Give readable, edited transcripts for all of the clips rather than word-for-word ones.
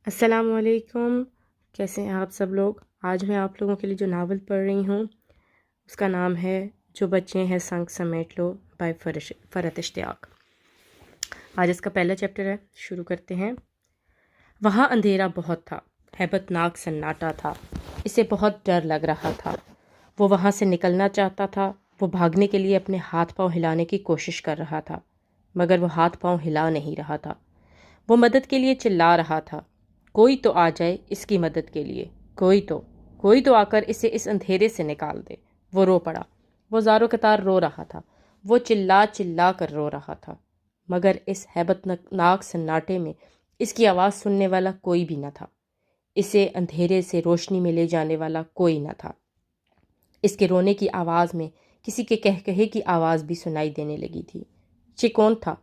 السلام علیکم، کیسے ہیں آپ سب لوگ؟ آج میں آپ لوگوں کے لیے جو ناول پڑھ رہی ہوں اس کا نام ہے جو بچے ہیں سنگ سمیٹ لو بائی فرحت اشتیاق۔ آج اس کا پہلا چیپٹر ہے، شروع کرتے ہیں۔ وہاں اندھیرا بہت تھا، ہیبت ناک سناٹا تھا، اسے بہت ڈر لگ رہا تھا۔ وہ وہاں سے نکلنا چاہتا تھا، وہ بھاگنے کے لیے اپنے ہاتھ پاؤں ہلانے کی کوشش کر رہا تھا، مگر وہ ہاتھ پاؤں ہلا نہیں رہا تھا۔ وہ مدد کے لیے چلا رہا تھا، کوئی تو آ جائے اس کی مدد کے لیے، کوئی تو آ کر اسے اس اندھیرے سے نکال دے۔ وہ رو پڑا، وہ زاروں قطار رو رہا تھا، وہ چلا چلا کر رو رہا تھا، مگر اس ہیبت ناک سناٹے میں اس کی آواز سننے والا کوئی بھی نہ تھا، اسے اندھیرے سے روشنی میں لے جانے والا کوئی نہ تھا۔ اس کے رونے کی آواز میں کسی کے کہے کی آواز بھی سنائی دینے لگی تھی۔ یہ کون تھا؟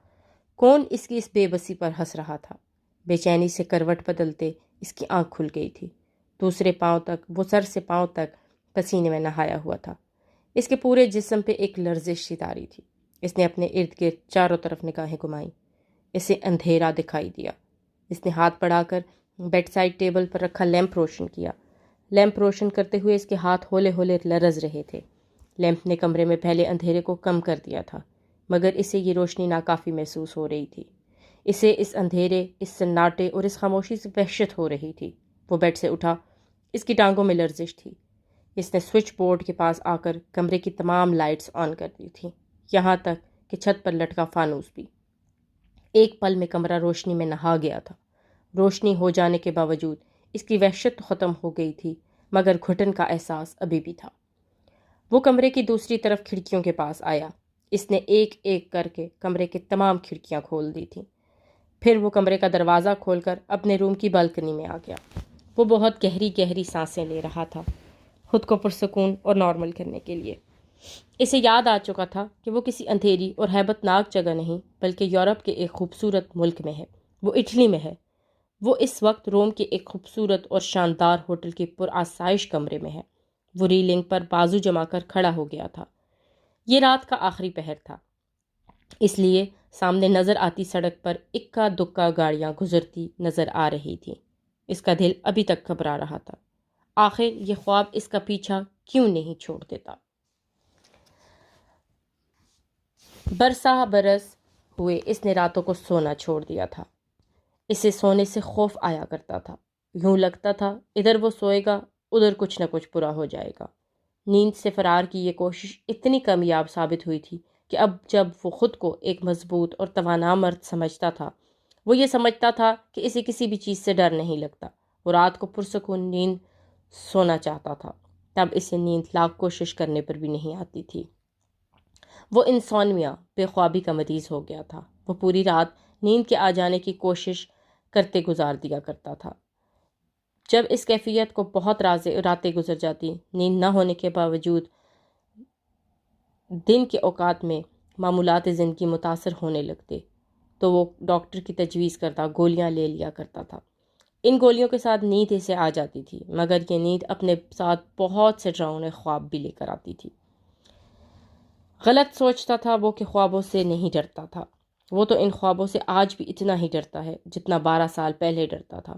کون اس کی اس بے بسی پر ہنس رہا تھا؟ بے چینی سے کروٹ بدلتے اس کی آنکھ کھل گئی تھی۔ دوسرے پاؤں تک، وہ سر سے پاؤں تک پسینے میں نہایا ہوا تھا۔ اس کے پورے جسم پہ ایک لرزش سی طاری تھی۔ اس نے اپنے ارد گرد چاروں طرف نگاہیں گھمائیں، اسے اندھیرا دکھائی دیا۔ اس نے ہاتھ بڑھا کر بیڈ سائڈ ٹیبل پر رکھا لیمپ روشن کیا۔ لیمپ روشن کرتے ہوئے اس کے ہاتھ ہولے ہولے لرز رہے تھے۔ لیمپ نے کمرے میں پھیلے اندھیرے کو کم کر دیا تھا، مگر اسے یہ روشنی ناکافی محسوس ہو رہی تھی۔ اسے اس اندھیرے، اس سناٹے اور اس خاموشی سے وحشت ہو رہی تھی۔ وہ بیڈ سے اٹھا، اس کی ٹانگوں میں لرزش تھی۔ اس نے سوئچ بورڈ کے پاس آ کر کمرے کی تمام لائٹس آن کر دی تھیں، یہاں تک کہ چھت پر لٹکا فانوس بھی۔ ایک پل میں کمرہ روشنی میں نہا گیا تھا۔ روشنی ہو جانے کے باوجود اس کی وحشت ختم ہو گئی تھی، مگر گھٹن کا احساس ابھی بھی تھا۔ وہ کمرے کی دوسری طرف کھڑکیوں کے پاس آیا۔ اس نے ایک ایک کر کے کمرے کی تمام کھڑکیاں کھول دی تھیں۔ پھر وہ کمرے کا دروازہ کھول کر اپنے روم کی بالکنی میں آ گیا۔ وہ بہت گہری گہری سانسیں لے رہا تھا، خود کو پرسکون اور نارمل کرنے کے لیے۔ اسے یاد آ چکا تھا کہ وہ کسی اندھیری اور ہیبت ناک جگہ نہیں، بلکہ یورپ کے ایک خوبصورت ملک میں ہے۔ وہ اٹلی میں ہے۔ وہ اس وقت روم کے ایک خوبصورت اور شاندار ہوٹل کے پرآسائش کمرے میں ہے۔ وہ ریلنگ پر بازو جما کر کھڑا ہو گیا تھا۔ یہ رات کا آخری پہر تھا، اس لیے سامنے نظر آتی سڑک پر اکا دکا گاڑیاں گزرتی نظر آ رہی تھیں۔ اس کا دل ابھی تک گھبرا رہا تھا۔ آخر یہ خواب اس کا پیچھا کیوں نہیں چھوڑ دیتا؟ برسا برس ہوئے اس نے راتوں کو سونا چھوڑ دیا تھا۔ اسے سونے سے خوف آیا کرتا تھا۔ یوں لگتا تھا ادھر وہ سوئے گا، ادھر کچھ نہ کچھ برا ہو جائے گا۔ نیند سے فرار کی یہ کوشش اتنی کامیاب ثابت ہوئی تھی کہ اب جب وہ خود کو ایک مضبوط اور توانا مرد سمجھتا تھا، وہ یہ سمجھتا تھا کہ اسے کسی بھی چیز سے ڈر نہیں لگتا۔ وہ رات کو پرسکون نیند سونا چاہتا تھا، تب اسے نیند لاکھ کوشش کرنے پر بھی نہیں آتی تھی۔ وہ انسومنیا، بے خوابی کا مریض ہو گیا تھا۔ وہ پوری رات نیند کے آ جانے کی کوشش کرتے گزار دیا کرتا تھا۔ جب اس کیفیت کو بہت راتیں گزر جاتی، نیند نہ ہونے کے باوجود دن کے اوقات میں معمولات زندگی متاثر ہونے لگتے، تو وہ ڈاکٹر کی تجویز کردہ گولیاں لے لیا کرتا تھا۔ ان گولیوں کے ساتھ نیند اسے آ جاتی تھی، مگر یہ نیند اپنے ساتھ بہت سے ڈراؤنے خواب بھی لے کر آتی تھی۔ غلط سوچتا تھا وہ کہ خوابوں سے نہیں ڈرتا تھا۔ وہ تو ان خوابوں سے آج بھی اتنا ہی ڈرتا ہے جتنا 12 سال پہلے ڈرتا تھا۔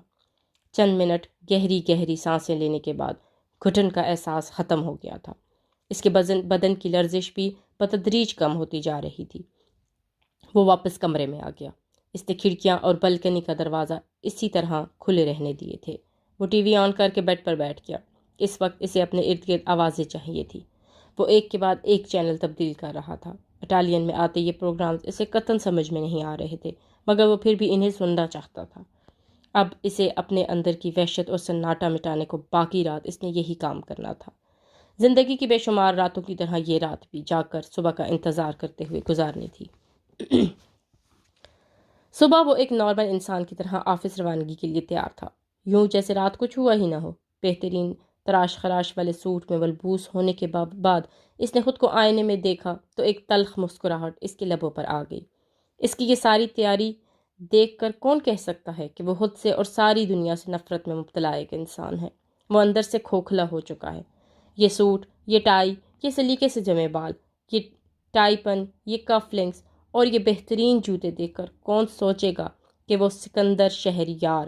چند منٹ گہری گہری سانسیں لینے کے بعد گھٹن کا احساس ختم ہو گیا تھا۔ اس کے بدن کی لرزش بھی بتدریج کم ہوتی جا رہی تھی۔ وہ واپس کمرے میں آ گیا۔ اس نے کھڑکیاں اور بلکنی کا دروازہ اسی طرح کھلے رہنے دیے تھے۔ وہ ٹی وی آن کر کے بیڈ پر بیٹھ گیا۔ اس وقت اسے اپنے ارد گرد آوازیں چاہیے تھی۔ وہ ایک کے بعد ایک چینل تبدیل کر رہا تھا۔ اٹالین میں آتے یہ پروگرامز اسے قطعاً سمجھ میں نہیں آ رہے تھے، مگر وہ پھر بھی انہیں سننا چاہتا تھا۔ اب اسے اپنے اندر کی وحشت اور سناٹا مٹانے کو باقی رات اس نے یہی کام کرنا تھا۔ زندگی کی بے شمار راتوں کی طرح یہ رات بھی جاگ کر صبح کا انتظار کرتے ہوئے گزارنی تھی۔ صبح وہ ایک نارمل انسان کی طرح آفس روانگی کے لیے تیار تھا، یوں جیسے رات کچھ ہوا ہی نہ ہو۔ بہترین تراش خراش والے سوٹ میں ملبوس ہونے کے بعد اس نے خود کو آئینے میں دیکھا تو ایک تلخ مسکراہٹ اس کے لبوں پر آ گئی۔ اس کی یہ ساری تیاری دیکھ کر کون کہہ سکتا ہے کہ وہ خود سے اور ساری دنیا سے نفرت میں مبتلا ایک انسان ہے؟ وہ اندر سے کھوکھلا ہو چکا ہے۔ یہ سوٹ، یہ ٹائی، یہ سلیقے سے جمے بال، یہ ٹائی پن، یہ کف لنکس اور یہ بہترین جوتے دیکھ کر کون سوچے گا کہ وہ سکندر شہریار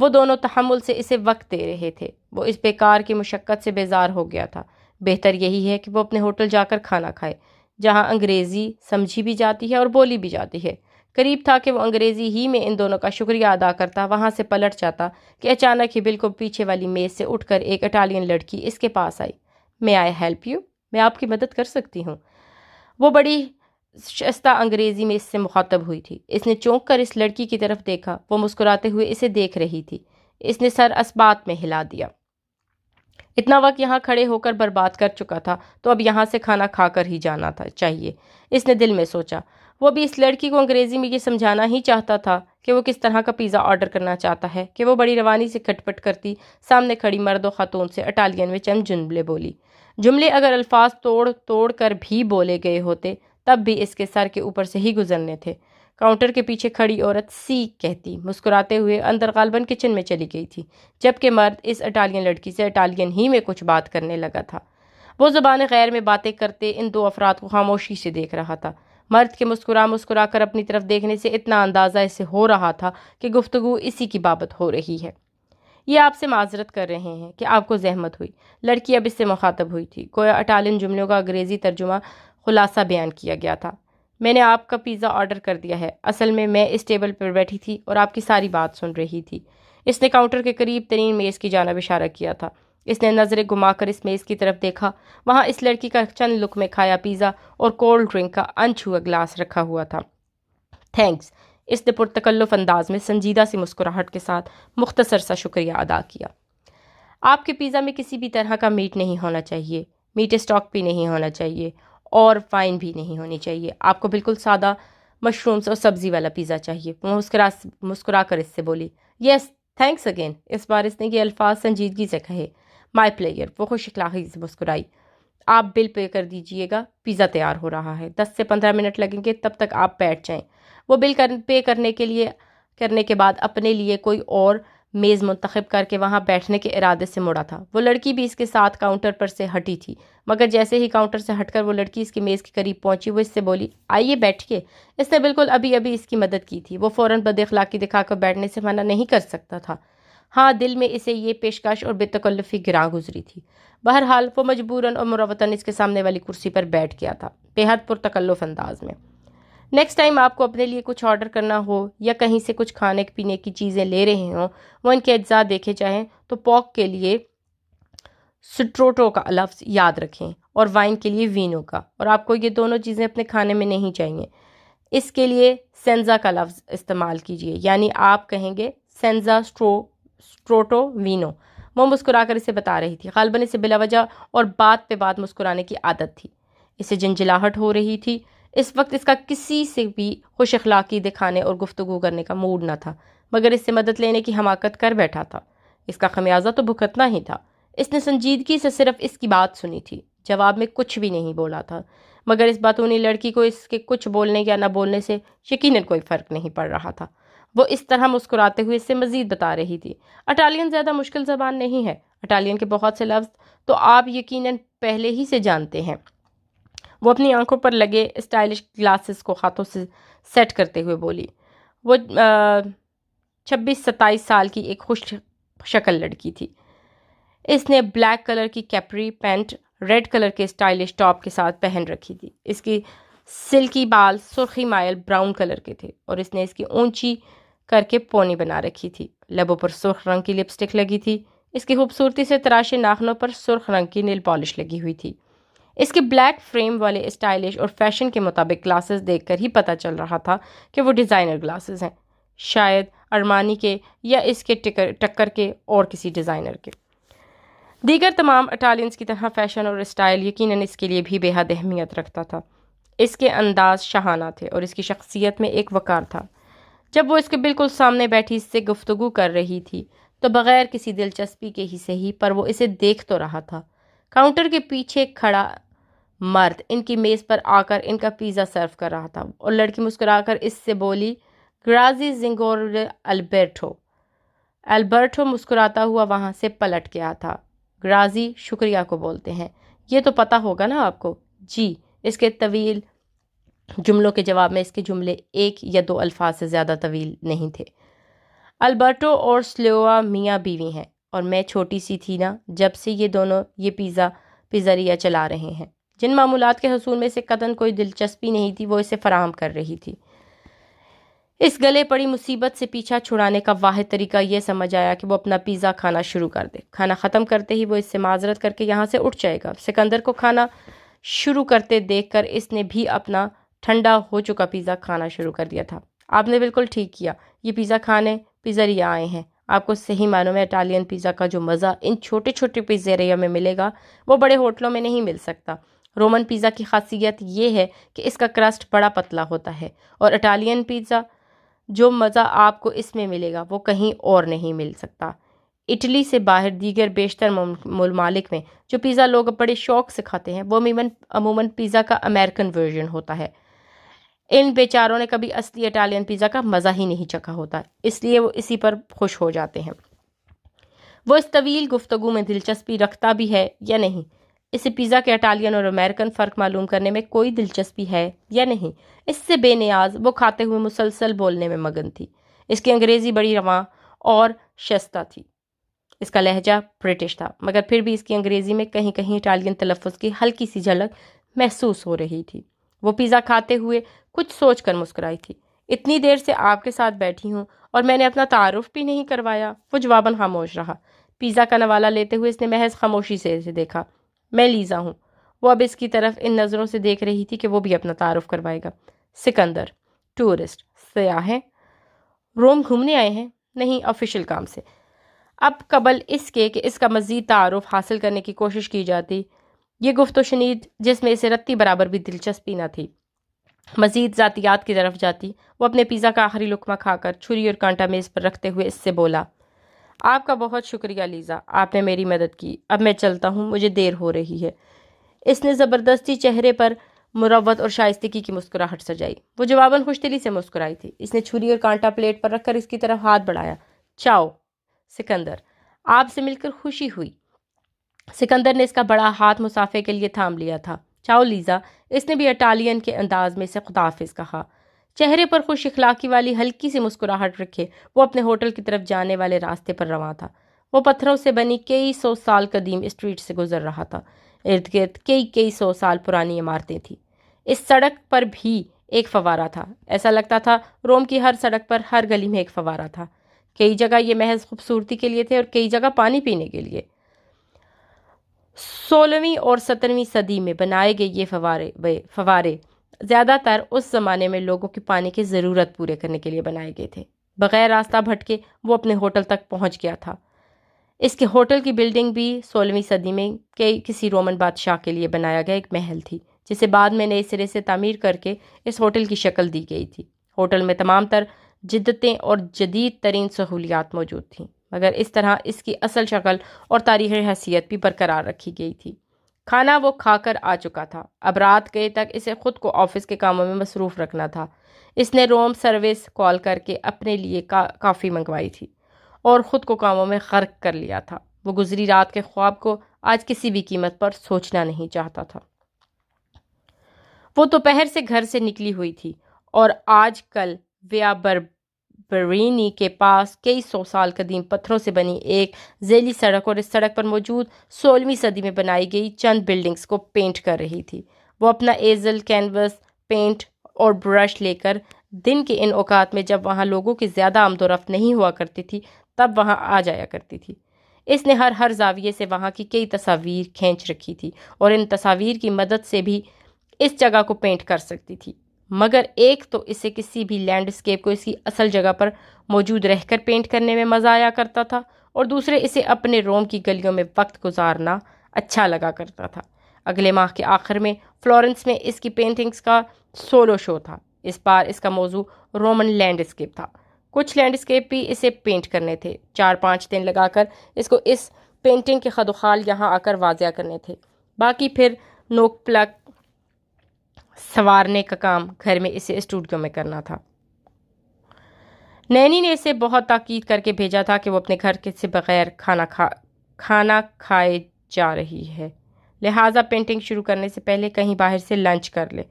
وہ دونوں تحمل سے اسے وقت دے رہے تھے۔ وہ اس بیکار کی مشقت سے بیزار ہو گیا تھا۔ بہتر یہی ہے کہ وہ اپنے ہوٹل جا کر کھانا کھائے، جہاں انگریزی سمجھی بھی جاتی ہے اور بولی بھی جاتی ہے۔ قریب تھا کہ وہ انگریزی ہی میں ان دونوں کا شکریہ ادا کرتا، وہاں سے پلٹ جاتا کہ اچانک ہی بالکل پیچھے والی میز سے اٹھ کر ایک اٹالین لڑکی اس کے پاس آئی۔ "May I help you؟ میں آپ کی مدد کر سکتی ہوں؟" وہ بڑی شائستہ انگریزی میں اس سے مخاطب ہوئی تھی۔ اس نے چونک کر اس لڑکی کی طرف دیکھا۔ وہ مسکراتے ہوئے اسے دیکھ رہی تھی۔ اس نے سر اثبات میں ہلا دیا۔ اتنا وقت یہاں کھڑے ہو کر برباد کر چکا تھا تو اب یہاں سے کھانا کھا کر ہی جانا چاہیے، اس نے دل میں سوچا۔ وہ بھی اس لڑکی کو انگریزی میں یہ سمجھانا ہی چاہتا تھا کہ وہ کس طرح کا پیزا آرڈر کرنا چاہتا ہے کہ وہ بڑی روانی سے کھٹ پٹ کرتی سامنے کھڑی مرد و خاتون سے اٹالین میں چند جملے بولی۔ جملے اگر الفاظ توڑ توڑ کر بھی بولے گئے ہوتے تب بھی اس کے سر کے اوپر سے ہی گزرنے تھے۔ کاؤنٹر کے پیچھے کھڑی عورت سی کہتی مسکراتے ہوئے اندر غالباً کچن میں چلی گئی تھی، جبکہ مرد اس اٹالین لڑکی سے اٹالین ہی میں کچھ بات کرنے لگا تھا۔ وہ زبان غیر میں باتیں کرتے ان دو افراد کو خاموشی سے دیکھ رہا تھا۔ مرد کے مسکرا کر اپنی طرف دیکھنے سے اتنا اندازہ اسے ہو رہا تھا کہ گفتگو اسی کی بابت ہو رہی ہے۔ "یہ آپ سے معذرت کر رہے ہیں کہ آپ کو زحمت ہوئی"، لڑکی اب اس سے مخاطب ہوئی تھی، گویا اٹالین جملوں کا انگریزی ترجمہ خلاصہ بیان کیا گیا تھا۔ "میں نے آپ کا پیزا آرڈر کر دیا ہے۔ اصل میں اس ٹیبل پر بیٹھی تھی اور آپ کی ساری بات سن رہی تھی"۔ اس نے کاؤنٹر کے قریب ترین میز کی جانب اشارہ کیا تھا۔ اس نے نظریں گھما کر اس میز کی طرف دیکھا۔ وہاں اس لڑکی کا چند لقمے کھایا پیزا اور کولڈ ڈرنک کا انچھوا گلاس رکھا ہوا تھا۔ "تھینکس"، اس نے پرتکلف انداز میں سنجیدہ سی مسکراہٹ کے ساتھ مختصر سا شکریہ ادا کیا۔ "آپ کے پیزا میں کسی بھی طرح کا میٹ نہیں ہونا چاہیے، میٹ اسٹاک بھی نہیں ہونا چاہیے اور وائن بھی نہیں ہونی چاہیے۔ آپ کو بالکل سادہ مشرومز اور سبزی والا پیزا چاہیے"۔ وہ مسکرا کر اس سے بولی۔ "یس، تھینکس اگین"، اس بار اس نے یہ الفاظ سنجیدگی سے کہے۔ "مائی پلیئر"، وہ خوش اخلاقی سے مسکرائی۔ "آپ بل پے کر دیجئے گا، پیزا تیار ہو رہا ہے، 10 سے 15 منٹ لگیں گے، تب تک آپ بیٹھ جائیں"۔ وہ بل پے کرنے کے بعد اپنے لیے کوئی اور میز منتخب کر کے وہاں بیٹھنے کے ارادے سے مڑا تھا۔ وہ لڑکی بھی اس کے ساتھ کاؤنٹر پر سے ہٹی تھی، مگر جیسے ہی کاؤنٹر سے ہٹ کر وہ لڑکی اس کی میز کے قریب پہنچی، وہ اس سے بولی، "آئیے بیٹھیے"۔ اس نے بالکل ابھی اس کی مدد کی تھی۔ وہ فوراً بد اخلاقی دکھا کر بیٹھنے سے منع نہیں کر سکتا تھا۔ ہاں، دل میں اسے یہ پیشکش اور بے تکلفی گراں گزری تھی۔ بہرحال وہ مجبوراً اور مروتاً اس کے سامنے والی کرسی پر بیٹھ گیا تھا، بے حد پرتکلف انداز میں۔ نیکسٹ ٹائم آپ کو اپنے لیے کچھ آرڈر کرنا ہو یا کہیں سے کچھ کھانے پینے کی چیزیں لے رہے ہوں، وہ ان کے اجزاء دیکھے چاہیں تو پوک کے لیے سٹروٹو کا لفظ یاد رکھیں اور وائن کے لیے وینو کا، اور آپ کو یہ دونوں چیزیں اپنے کھانے میں نہیں چاہیے۔ اس کے لیے سینزا کا لفظ استعمال کیجیے، یعنی آپ کہیں گے سینزا سٹروٹو وینو۔ وہ مسکرا کر اسے بتا رہی تھی، غالباً اسے بلا وجہ اور بات پہ بات مسکرانے کی عادت تھی۔ اسے جھنجھلاہٹ ہو رہی تھی۔ اس وقت اس کا کسی سے بھی خوش اخلاقی دکھانے اور گفتگو کرنے کا موڈ نہ تھا، مگر اس سے مدد لینے کی حماقت کر بیٹھا تھا۔ اس کا خمیازہ تو بھگتنا ہی تھا۔ اس نے سنجیدگی سے صرف اس کی بات سنی تھی، جواب میں کچھ بھی نہیں بولا تھا، مگر اس باتونی لڑکی کو اس کے کچھ بولنے یا نہ بولنے سے یقیناً کوئی فرق نہیں پڑ رہا تھا۔ وہ اس طرح مسکراتے ہوئے اس سے مزید بتا رہی تھی، "اٹالین زیادہ مشکل زبان نہیں ہے۔ اٹالین کے بہت سے لفظ تو آپ یقیناً پہلے ہی سے جانتے ہیں"۔ وہ اپنی آنکھوں پر لگے اسٹائلش گلاسز کو ہاتھوں سے سیٹ کرتے ہوئے بولی۔ وہ 26-27 سال کی ایک خوش شکل لڑکی تھی۔ اس نے بلیک کلر کی کیپری پینٹ ریڈ کلر کے اسٹائلش ٹاپ کے ساتھ پہن رکھی تھی۔ اس کی سلکی بال سرخی مائل براؤن کلر کے تھے اور اس نے اس کی اونچی کر کے پونی بنا رکھی تھی۔ لبوں پر سرخ رنگ کی لپسٹک لگی تھی۔ اس کی خوبصورتی سے تراشے ناخنوں پر سرخ رنگ کی نیل پالش لگی ہوئی تھی۔ اس کے بلیک فریم والے اسٹائلش اور فیشن کے مطابق گلاسز دیکھ کر ہی پتہ چل رہا تھا کہ وہ ڈیزائنر گلاسز ہیں، شاید ارمانی کے یا اس کے ٹکر کے اور کسی ڈیزائنر کے۔ دیگر تمام اٹالینز کی طرح فیشن اور اسٹائل یقیناً اس کے لیے بھی بے حد اہمیت رکھتا تھا۔ اس کے انداز شاہانہ تھے اور اس کی شخصیت میں ایک وقار تھا۔ جب وہ اس کے بالکل سامنے بیٹھی اس سے گفتگو کر رہی تھی تو بغیر کسی دلچسپی کے ہی صحیح پر وہ اسے دیکھ تو رہا تھا۔ کاؤنٹر کے پیچھے کھڑا مرد ان کی میز پر آ کر ان کا پیزا سرو کر رہا تھا اور لڑکی مسکرا کر اس سے بولی، "گرازی زنگورے البرٹو"۔ البرٹو مسکراتا ہوا وہاں سے پلٹ گیا تھا۔ "گرازی شکریہ کو بولتے ہیں، یہ تو پتہ ہوگا نا آپ کو"۔ "جی"، اس کے طویل جملوں کے جواب میں اس کے جملے ایک یا دو الفاظ سے زیادہ طویل نہیں تھے۔ البرٹو اور سلووا میاں بیوی ہیں اور میں چھوٹی سی تھی نا جب سے یہ دونوں یہ پیزریا چلا رہے ہیں۔ جن معمولات کے حصول میں سے قطعاً کوئی دلچسپی نہیں تھی وہ اسے فراہم کر رہی تھی۔ اس گلے پڑی مصیبت سے پیچھا چھڑانے کا واحد طریقہ یہ سمجھ آیا کہ وہ اپنا پیزا کھانا شروع کر دے۔ کھانا ختم کرتے ہی وہ اس سے معذرت کر کے یہاں سے اٹھ جائے گا۔ سکندر کو کھانا شروع کرتے دیکھ کر اس نے بھی اپنا ٹھنڈا ہو چکا پیزا کھانا شروع کر دیا تھا۔ آپ نے بالکل ٹھیک کیا، یہ پیزا کھانے پیزریا آئے ہیں۔ آپ کو صحیح معنوں میں اٹالین پیزا کا جو مزہ ان چھوٹے چھوٹے پیزریا میں ملے گا وہ بڑے ہوٹلوں میں نہیں مل سکتا۔ رومن پیزا کی خاصیت یہ ہے کہ اس کا کرسٹ بڑا پتلا ہوتا ہے اور اٹالین پیزا جو مزہ آپ کو اس میں ملے گا وہ کہیں اور نہیں مل سکتا۔ اٹلی سے باہر دیگر بیشتر ممالک میں جو پیزا لوگ بڑے شوق سے کھاتے ہیں وہ عموماً پیزا کا امریکن ورژن ہوتا ہے۔ ان بیچاروں نے کبھی اصلی اٹالین پیزا کا مزہ ہی نہیں چکھا ہوتا، اس لیے وہ اسی پر خوش ہو جاتے ہیں۔ وہ اس طویل گفتگو میں دلچسپی رکھتا بھی ہے یا نہیں؟ اسے پیزا کے اٹالین اور امریکن فرق معلوم کرنے میں کوئی دلچسپی ہے یا نہیں؟ اس سے بے نیاز وہ کھاتے ہوئے مسلسل بولنے میں مگن تھی۔ اس کی انگریزی بڑی رواں اور شائستہ تھی۔ اس کا لہجہ برٹش تھا مگر پھر بھی اس کی انگریزی میں کہیں کہیں اٹالین تلفظ کی ہلکی سی جھلک محسوس ہو رہی تھی۔ وہ پیزا کھاتے ہوئے کچھ سوچ کر مسکرائی تھی۔ اتنی دیر سے آپ کے ساتھ بیٹھی ہوں اور میں نے اپنا تعارف بھی نہیں کروایا۔ وہ جواباً خاموش رہا۔ پیزا کا نوالہ لیتے ہوئے اس نے محض خاموشی سے اسے دیکھا۔ میں لیزا ہوں۔ وہ اب اس کی طرف ان نظروں سے دیکھ رہی تھی کہ وہ بھی اپنا تعارف کروائے گا۔ سکندر، ٹورسٹ، سیاح ہیں؟ روم گھومنے آئے ہیں؟ نہیں، آفیشل کام سے۔ اب قبل اس کے کہ اس کا مزید تعارف حاصل کرنے کی کوشش کی جاتی، یہ گفت و شنید جس میں اسے رتی برابر بھی دلچسپی نہ تھی مزید ذاتیات کی طرف جاتی، وہ اپنے پیزا کا آخری لقمہ کھا کر چھری اور کانٹا میز پر رکھتے ہوئے اس سے بولا، آپ کا بہت شکریہ لیزا، آپ نے میری مدد کی۔ اب میں چلتا ہوں، مجھے دیر ہو رہی ہے۔ اس نے زبردستی چہرے پر مروت اور شائستگی کی مسکراہٹ سجائی۔ وہ جواباً خوش دلی سے مسکرائی تھی۔ اس نے چھری اور کانٹا پلیٹ پر رکھ کر اس کی طرف ہاتھ بڑھایا۔ چاؤ سکندر، آپ سے مل کر خوشی ہوئی۔ سکندر نے اس کا بڑا ہاتھ مسافے کے لیے تھام لیا تھا۔ چاؤ لیزا، اس نے بھی اٹالین کے انداز میں سے خداحافظ کہا۔ چہرے پر خوش اخلاقی والی ہلکی سی مسکراہٹ رکھے وہ اپنے ہوٹل کی طرف جانے والے راستے پر رواں تھا۔ وہ پتھروں سے بنی کئی سو سال قدیم اسٹریٹ سے گزر رہا تھا۔ ارد گرد کئی سو سال پرانی عمارتیں تھیں۔ اس سڑک پر بھی ایک فوارہ تھا۔ ایسا لگتا تھا روم کی ہر سڑک پر ہر گلی میں ایک فوارہ تھا۔ کئی جگہ یہ محض خوبصورتی کے لیے تھے اور کئی جگہ پانی پینے کے لیے۔ 16ویں اور 17ویں صدی میں بنائے گئے یہ فوارے زیادہ تر اس زمانے میں لوگوں کی پانی کی ضرورت پورے کرنے کے لیے بنائے گئے تھے۔ بغیر راستہ بھٹکے وہ اپنے ہوٹل تک پہنچ گیا تھا۔ اس کے ہوٹل کی بلڈنگ بھی 16ویں صدی میں کسی رومن بادشاہ کے لیے بنایا گیا ایک محل تھی، جسے بعد میں نئے سرے سے تعمیر کر کے اس ہوٹل کی شکل دی گئی تھی۔ ہوٹل میں تمام تر جدتیں اور جدید ترین سہولیات موجود تھیں، مگر اس طرح اس کی اصل شکل اور تاریخی حیثیت بھی برقرار رکھی گئی تھی۔ کھانا وہ کھا کر آ چکا تھا۔ اب رات گئے تک اسے خود کو آفس کے کاموں میں مصروف رکھنا تھا۔ اس نے روم سروس کال کر کے اپنے لیے کافی منگوائی تھی اور خود کو کاموں میں غرق کر لیا تھا۔ وہ گزری رات کے خواب کو آج کسی بھی قیمت پر سوچنا نہیں چاہتا تھا۔ وہ دوپہر سے گھر سے نکلی ہوئی تھی اور آج کل ویا بربرینی کے پاس کئی سو سال قدیم پتھروں سے بنی ایک ذیلی سڑک اور اس سڑک پر موجود 16ویں صدی میں بنائی گئی چند بلڈنگز کو پینٹ کر رہی تھی۔ وہ اپنا ایزل، کینوس، پینٹ اور برش لے کر دن کے ان اوقات میں جب وہاں لوگوں کی زیادہ آمد و رفت نہیں ہوا کرتی تھی تب وہاں آ جایا کرتی تھی۔ اس نے ہر زاویے سے وہاں کی کئی تصاویر کھینچ رکھی تھی اور ان تصاویر کی مدد سے بھی اس جگہ کو پینٹ کر سکتی تھی، مگر ایک تو اسے کسی بھی لینڈسکیپ کو اس کی اصل جگہ پر موجود رہ کر پینٹ کرنے میں مزہ آیا کرتا تھا اور دوسرے اسے اپنے روم کی گلیوں میں وقت گزارنا اچھا لگا کرتا تھا۔ اگلے ماہ کے آخر میں فلورنس میں اس کی پینٹنگز کا سولو شو تھا۔ اس بار اس کا موضوع رومن لینڈسکیپ تھا۔ کچھ لینڈسکیپ بھی اسے پینٹ کرنے تھے۔ 4-5 دن لگا کر اس کو اس پینٹنگ کے خد و خال یہاں آ کر واضح کرنے تھے، باقی پھر نوک پلک سنوارنے کا کام گھر میں اسے اسٹوڈیو میں کرنا تھا۔ نینی نے اسے بہت تاکید کر کے بھیجا تھا کہ وہ اپنے گھر سے بغیر کھانا کھائے جا رہی ہے، لہٰذا پینٹنگ شروع کرنے سے پہلے کہیں باہر سے لنچ کر لے،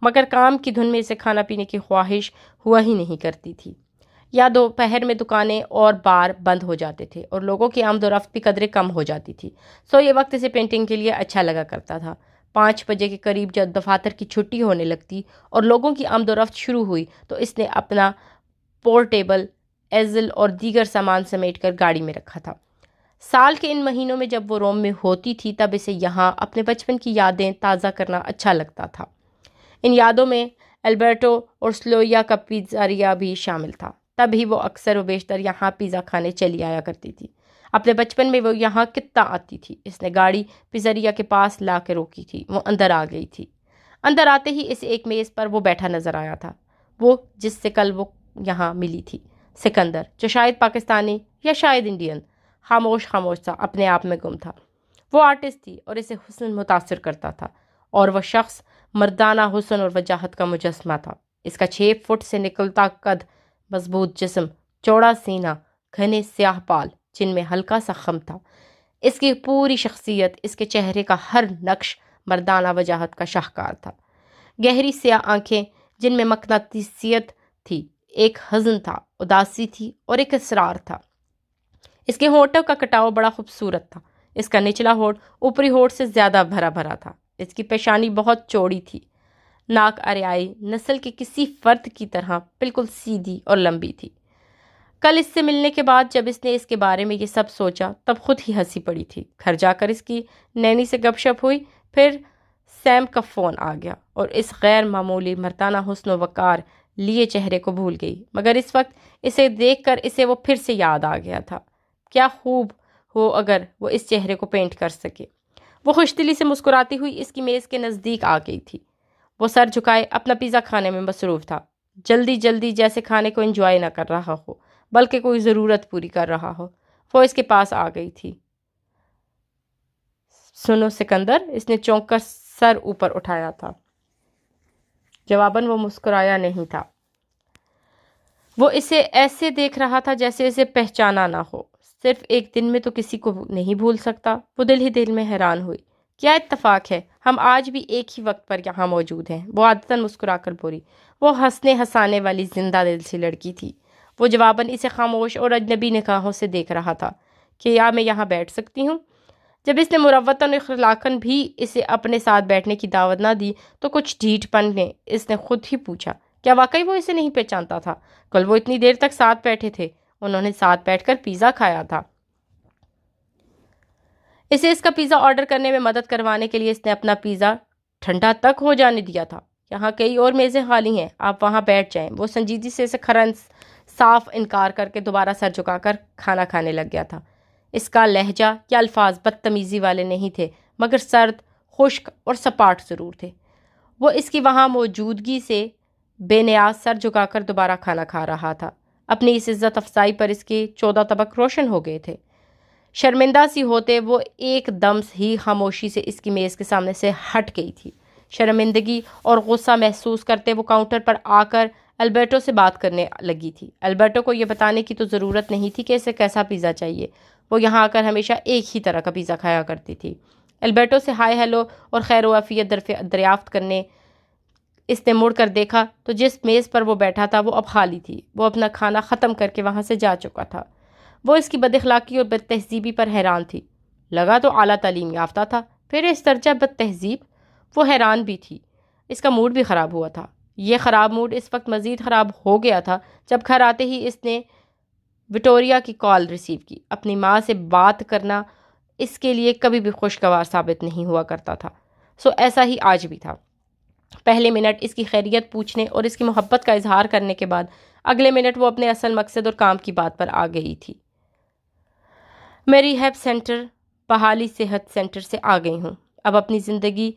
مگر کام کی دھن میں اسے کھانا پینے کی خواہش ہوا ہی نہیں کرتی تھی۔ یا دوپہر میں دکانیں اور بار بند ہو جاتے تھے اور لوگوں کی آمد و رفت بھی قدرے کم ہو جاتی تھی. یہ وقت اسے پینٹنگ کے لیے اچھا لگا کرتا تھا. 5 بجے کے قریب جب دفاتر کی چھٹی ہونے لگتی اور لوگوں کی آمد و رفت شروع ہوئی تو اس نے اپنا پورٹیبل ایزل اور دیگر سامان سمیٹ کر گاڑی میں رکھا تھا. سال کے ان مہینوں میں جب وہ روم میں ہوتی تھی تب اسے یہاں اپنے بچپن کی یادیں تازہ کرنا اچھا لگتا تھا. ان یادوں میں البرٹو اور سلویا کا پیزاریا بھی شامل تھا. تب ہی وہ اکثر و بیشتر یہاں پیزا کھانے چلی آیا کرتی تھی. اپنے بچپن میں وہ یہاں کتنا آتی تھی. اس نے گاڑی پیزاریا کے پاس لا کے روکی تھی. وہ اندر آ گئی تھی. اندر آتے ہی اسے ایک میز پر وہ بیٹھا نظر آیا تھا، وہ جس سے کل وہ یہاں ملی تھی، سکندر، جو شاید پاکستانی یا شاید انڈین، خاموش سا اپنے آپ میں گم تھا. وہ آرٹسٹ تھی اور اسے حسن متاثر کرتا تھا، اور وہ شخص مردانہ حسن اور وجاہت کا مجسمہ تھا. اس کا 6 فٹ سے نکلتا قد، مضبوط جسم، چوڑا سینہ، گھنے سیاہ بال جن میں ہلکا سا خم تھا. اس کی پوری شخصیت، اس کے چہرے کا ہر نقش مردانہ وجاہت کا شاہکار تھا. گہری سیاہ آنکھیں جن میں مقناطیسیت تھی، ایک حزن تھا، اداسی تھی اور ایک اصرار تھا. اس کے ہونٹوں کا کٹاؤ بڑا خوبصورت تھا. اس کا نچلا ہونٹ اوپری ہونٹ سے زیادہ بھرا بھرا تھا. اس کی پیشانی بہت چوڑی تھی. ناک آریائی نسل کے کسی فرد کی طرح بالکل سیدھی اور لمبی تھی. کل اس سے ملنے کے بعد جب اس نے اس کے بارے میں یہ سب سوچا تب خود ہی ہنسی پڑی تھی. گھر جا کر اس کی نینی سے گپ شپ ہوئی. پھر سیم کا فون آ گیا اور اس غیر معمولی مردانہ حسن و وقار لیے چہرے کو بھول گئی. مگر اس وقت اسے دیکھ کر اسے وہ پھر سے یاد آ گیا تھا. کیا خوب ہو اگر وہ اس چہرے کو پینٹ کر سکے. وہ خوش دلی سے مسکراتی ہوئی اس کی میز کے نزدیک آ گئی تھی. وہ سر جھکائے اپنا پیزا کھانے میں مصروف تھا، جلدی جیسے کھانے کو انجوائے نہ کر رہا ہو بلکہ کوئی ضرورت پوری کر رہا ہو. وہ اس کے پاس آ گئی تھی. سنو سکندر، اس نے چونک کر سر اوپر اٹھایا تھا. جواباً وہ مسکرایا نہیں تھا. وہ اسے ایسے دیکھ رہا تھا جیسے اسے پہچانا نہ ہو. صرف ایک دن میں تو کسی کو نہیں بھول سکتا. وہ دل ہی دل میں حیران ہوئی. کیا اتفاق ہے، ہم آج بھی ایک ہی وقت پر یہاں موجود ہیں. وہ عادتاً مسکرا کر بولی. وہ ہنسنے ہنسانے والی زندہ دل سی لڑکی تھی. وہ جواباً اسے خاموش اور اجنبی نگاہوں سے دیکھ رہا تھا. کیا میں یہاں بیٹھ سکتی ہوں؟ جب اس نے مروتاً اخلاقاً بھی اسے اپنے ساتھ بیٹھنے کی دعوت نہ دی تو کچھ ڈھیٹ پن نے اس نے خود ہی پوچھا. کیا واقعی وہ اسے نہیں پہچانتا تھا؟ کل وہ اتنی دیر تک ساتھ بیٹھے تھے. انہوں نے ساتھ بیٹھ کر پیزا کھایا تھا. اسے اس کا پیزا آرڈر کرنے میں مدد کروانے کے لیے اس نے اپنا پیزا ٹھنڈا تک ہو جانے دیا تھا. یہاں کئی اور میزیں خالی ہیں، آپ وہاں بیٹھ جائیں. وہ سنجیدگی سے اسے صاف انکار کر کے دوبارہ سر جھکا کر کھانا کھانے لگ گیا تھا. اس کا لہجہ یا الفاظ بدتمیزی والے نہیں تھے مگر سرد، خشک اور سپاٹ ضرور تھے. وہ اس کی وہاں موجودگی سے بے نیاز سر جھکا کر دوبارہ کھانا کھا رہا تھا. اپنی اس عزت افزائی پر اس کے 14 طبق روشن ہو گئے تھے. شرمندہ سی ہوتے وہ ایک دم ہی خاموشی سے اس کی میز کے سامنے سے ہٹ گئی تھی. شرمندگی اور غصہ محسوس کرتے وہ کاؤنٹر پر آ کر البرٹو سے بات کرنے لگی تھی. البرٹو کو یہ بتانے کی تو ضرورت نہیں تھی کہ اسے کیسا پیزا چاہیے. وہ یہاں آ کر ہمیشہ ایک ہی طرح کا پیزا کھایا کرتی تھی. البرٹو سے ہائے ہیلو اور خیر و عافیت دریافت کرنے اس نے مڑ کر دیکھا تو جس میز پر وہ بیٹھا تھا وہ اب خالی تھی. وہ اپنا کھانا ختم کر کے وہاں سے جا چکا تھا. وہ اس کی بد اخلاقی اور بد تہذیبی پر حیران تھی. لگا تو اعلیٰ تعلیم یافتہ تھا، پھر اس درجہ بد تہذیب. وہ حیران بھی تھی. اس کا موڈ بھی خراب ہوا تھا. یہ خراب موڈ اس وقت مزید خراب ہو گیا تھا جب گھر آتے ہی اس نے وکٹوریا کی کال ریسیو کی. اپنی ماں سے بات کرنا اس کے لیے کبھی بھی خوشگوار ثابت نہیں ہوا کرتا تھا. ایسا ہی آج بھی تھا. پہلے منٹ اس کی خیریت پوچھنے اور اس کی محبت کا اظہار کرنے کے بعد اگلے منٹ وہ اپنے اصل مقصد اور کام کی بات پر آ گئی تھی. میں ریہیب سینٹر، بحالی صحت سینٹر سے آ گئی ہوں. اب اپنی زندگی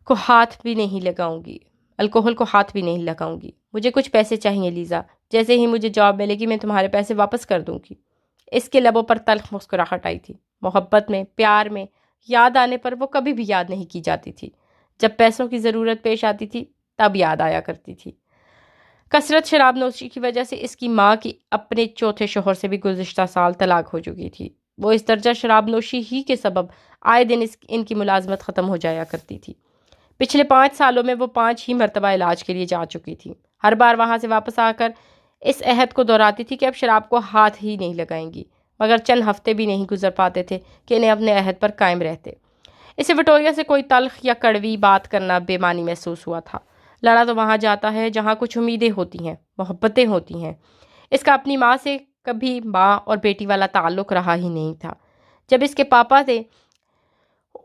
کو ہاتھ بھی نہیں لگاؤں گی، الکوہل کو ہاتھ بھی نہیں لگاؤں گی. مجھے کچھ پیسے چاہیے لیزا. جیسے ہی مجھے جاب ملے گی میں تمہارے پیسے واپس کر دوں گی. اس کے لبوں پر تلخ مسکراہٹ آئی تھی. محبت میں، پیار میں یاد آنے پر وہ کبھی بھی یاد نہیں کی جاتی تھی. جب پیسوں کی ضرورت پیش آتی تھی تب یاد آیا کرتی تھی. کثرت شراب نوشی کی وجہ سے اس کی ماں کی اپنے چوتھے شوہر سے بھی گزشتہ سال طلاق ہو چکی تھی. وہ اس درجہ شراب نوشی ہی کے سبب آئے دن ان کی ملازمت ختم ہو جایا کرتی تھی. پچھلے 5 سالوں میں وہ 5 ہی مرتبہ علاج کے لیے جا چکی تھی. ہر بار وہاں سے واپس آ کر اس عہد کو دہراتی تھی کہ اب شراب کو ہاتھ ہی نہیں لگائیں گی، مگر چند ہفتے بھی نہیں گزر پاتے تھے کہ انہیں اپنے عہد پر قائم رہتے۔ اسے وٹوریا سے کوئی تلخ یا کڑوی بات کرنا بے معنی محسوس ہوا تھا۔ لڑا تو وہاں جاتا ہے جہاں کچھ امیدیں ہوتی ہیں، محبتیں ہوتی ہیں۔ اس کا اپنی ماں سے کبھی ماں اور بیٹی والا تعلق رہا ہی نہیں تھا۔ جب اس کے پاپا تھے،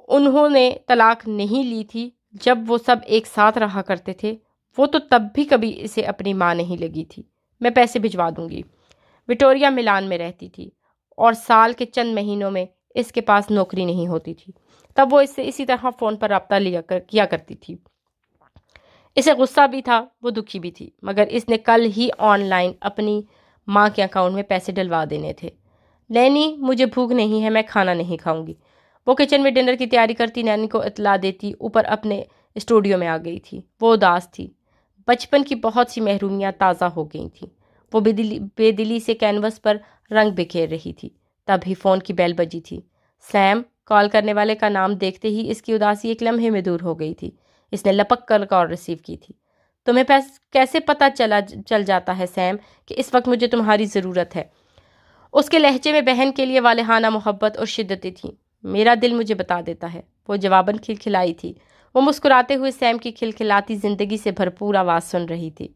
انہوں نے طلاق نہیں لی تھی جب وہ سب ایک ساتھ رہا کرتے تھے، وہ تو تب بھی کبھی اسے اپنی ماں نہیں لگی تھی۔ میں پیسے بھجوا دوں گی۔ وٹوریا ملان میں رہتی تھی اور سال کے چند مہینوں میں اس کے پاس نوکری نہیں ہوتی تھی، تب وہ اس سے اسی طرح فون پر رابطہ کیا کرتی تھی۔ اسے غصہ بھی تھا، وہ دکھی بھی تھی، مگر اس نے کل ہی آن لائن اپنی ماں کے اکاؤنٹ میں پیسے ڈلوا دینے تھے۔ نینی مجھے بھوک نہیں ہے، میں کھانا نہیں کھاؤں گی۔ وہ کچن میں ڈنر کی تیاری کرتی نینی کو اطلاع دیتی اوپر اپنے اسٹوڈیو میں آ گئی تھی۔ وہ اداس تھی، بچپن کی بہت سی محرومیاں تازہ ہو گئی تھیں۔ وہ بے دلی سے کینوس پر رنگ بکھیر رہی تھی۔ تب ہی فون کی بیل بجی تھی۔ سیم، کال کرنے والے کا نام دیکھتے ہی اس کی اداسی ایک لمحے میں دور ہو گئی تھی۔ اس نے لپک کر کال ریسیو کی تھی۔ تمہیں کیسے پتہ چل جاتا ہے سیم کہ اس وقت مجھے تمہاری ضرورت ہے؟ اس کے لہجے میں بہن کے لیے والہانہ محبت اور شدتیں تھیں۔ میرا دل مجھے بتا دیتا ہے، وہ جواباً کھلکھلائی تھی۔ وہ مسکراتے ہوئے سیم کی کھلکھلاتی زندگی سے بھرپور آواز سن رہی تھی۔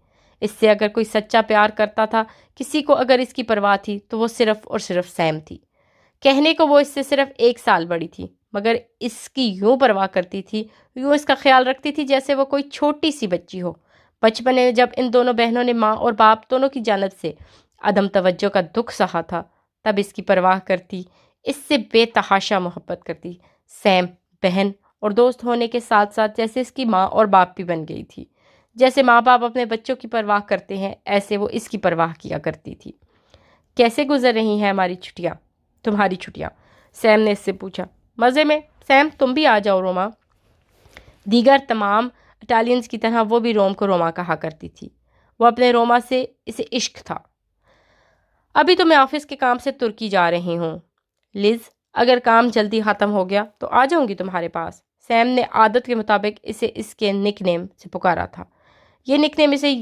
اس سے اگر کوئی سچا پیار کرتا تھا، کسی کو اگر اس کی پرواہ تھی، تو وہ صرف اور صرف سیم تھی۔ کہنے کو وہ اس سے صرف 1 سال بڑی تھی، مگر اس کی یوں پرواہ کرتی تھی، یوں اس کا خیال رکھتی تھی جیسے وہ کوئی چھوٹی سی بچی ہو۔ بچپن میں جب ان دونوں بہنوں نے ماں اور باپ دونوں کی جانب سے عدم توجہ کا دکھ سہا تھا، تب اس کی پرواہ کرتی، اس سے بے تحاشا محبت کرتی۔ سیم بہن اور دوست ہونے کے ساتھ ساتھ جیسے اس کی ماں اور باپ بھی بن گئی تھی۔ جیسے ماں باپ اپنے بچوں کی پرواہ کرتے ہیں، ایسے وہ اس کی پرواہ کیا کرتی تھی۔ کیسے گزر رہی ہیں تمہاری چھٹیاں؟ سیم نے اس سے پوچھا۔ مزے میں، سیم تم بھی آ جاؤ روما۔ دیگر تمام اٹالینز کی طرح وہ بھی روم کو روما کہا کرتی تھی۔ وہ اپنے روما سے اسے عشق تھا۔ ابھی تو میں آفس کے کام سے ترکی جا رہی ہوں لیز، اگر کام جلدی ختم ہو گیا تو آ جاؤں گی تمہارے پاس۔ سیم نے عادت کے مطابق اسے اس کے نک نیم سے پکارا تھا۔ یہ نک نیم اسے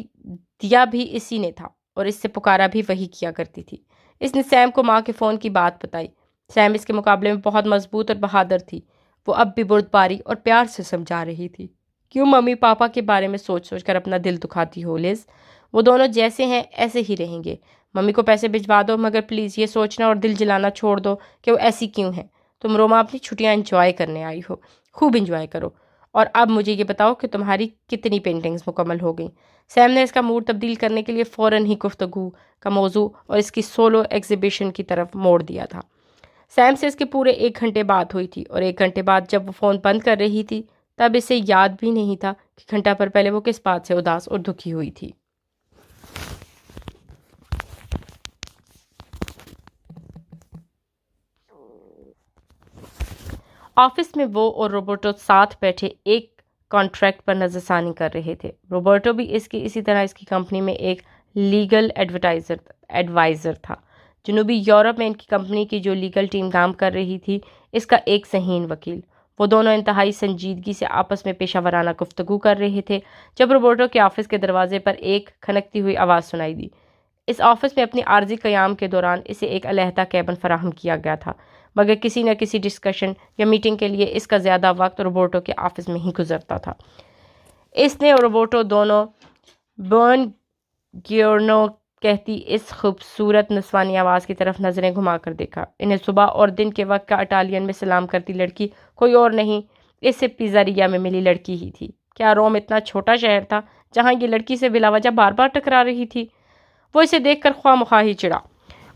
دیا بھی اسی نے تھا اور اس سے پکارا بھی وہی کیا کرتی تھی۔ اس نے سیم کو ماں کے فون کی بات بتائی۔ سیم اس کے مقابلے میں بہت مضبوط اور بہادر تھی۔ وہ اب بھی بردباری اور پیار سے سمجھا رہی تھی۔ کیوں ممی پاپا کے بارے میں سوچ کر اپنا دل دکھاتی ہو لیز؟ وہ دونوں جیسے ہیں ایسے ہی رہیں گے۔ ممی کو پیسے بھجوا دو، مگر پلیز یہ سوچنا اور دل جلانا چھوڑ دو کہ وہ ایسی کیوں ہیں۔ تم روما اپنی چھٹیاں انجوائے کرنے آئی ہو، خوب انجوائے کرو۔ اور اب مجھے یہ بتاؤ کہ تمہاری کتنی پینٹنگز مکمل ہو گئیں؟ سیم نے اس کا موڈ تبدیل کرنے کے لیے فوراً ہی گفتگو کا موضوع اور اس کی سولو ایگزیبیشن کی طرف موڑ دیا تھا۔ سیم سے اس کے پورے 1 گھنٹے بات ہوئی تھی اور 1 گھنٹے بعد جب وہ فون بند کر رہی تھی، تب اسے یاد بھی نہیں تھا کہ گھنٹہ پر پہلے وہ کس بات سے اداس اور دکھی ہوئی تھی۔ آفس میں وہ اور روبرٹو ساتھ بیٹھے ایک کانٹریکٹ پر نظر ثانی کر رہے تھے۔ روبرٹو بھی اسی طرح اس کی کمپنی میں ایک لیگل ایڈوائزر تھا۔ جنوبی یورپ میں ان کی کمپنی کی جو لیگل ٹیم کام کر رہی تھی، اس کا ایک ذہین وکیل۔ وہ دونوں انتہائی سنجیدگی سے آپس میں پیشہ ورانہ گفتگو کر رہے تھے جب روبرٹو کے آفس کے دروازے پر ایک کھنکتی ہوئی آواز سنائی دی۔ اس آفس میں اپنی عارضی قیام کے دوران اسے ایک علیحدہ کیبن فراہم کیا گیا تھا، مگر کسی نہ کسی ڈسکشن یا میٹنگ کے لیے اس کا زیادہ وقت روبرٹو کے آفس میں ہی گزرتا تھا۔ اس نے اور روبرٹو دونوں بون گیورنو کہتی اس خوبصورت نسوانی آواز کی طرف نظریں گھما کر دیکھا۔ انہیں صبح اور دن کے وقت کا اٹالین میں سلام کرتی لڑکی کوئی اور نہیں، اس سے پیزاریا میں ملی لڑکی ہی تھی۔ کیا روم اتنا چھوٹا شہر تھا جہاں یہ لڑکی سے بلا وجہ بار بار ٹکرا رہی تھی؟ وہ اسے دیکھ کر خواہ مخواہ ہی چڑھا۔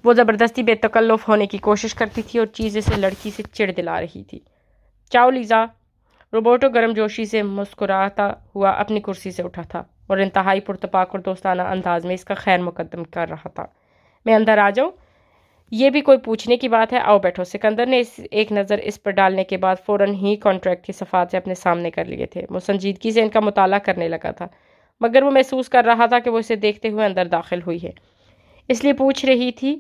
وہ زبردستی بے تکلف ہونے کی کوشش کرتی تھی اور چیز اسے لڑکی سے چڑ دلا رہی تھی۔ چاؤ لیزا۔ روبرٹو گرم جوشی سے مسکراتا ہوا اپنی کرسی سے اٹھا تھا اور انتہائی پرتپاک اور دوستانہ انداز میں اس کا خیر مقدم کر رہا تھا۔ میں اندر آ جاؤں؟ یہ بھی کوئی پوچھنے کی بات ہے، آؤ بیٹھو۔ سکندر نے ایک نظر اس پر ڈالنے کے بعد فوراً ہی کانٹریکٹ کی صفحات سے اپنے سامنے کر لیے تھے۔ وہ سنجیدگی سے ان کا مطالعہ کرنے لگا تھا، مگر وہ محسوس کر رہا تھا کہ وہ اسے دیکھتے ہوئے اندر داخل ہوئی ہے، اس لیے پوچھ رہی تھی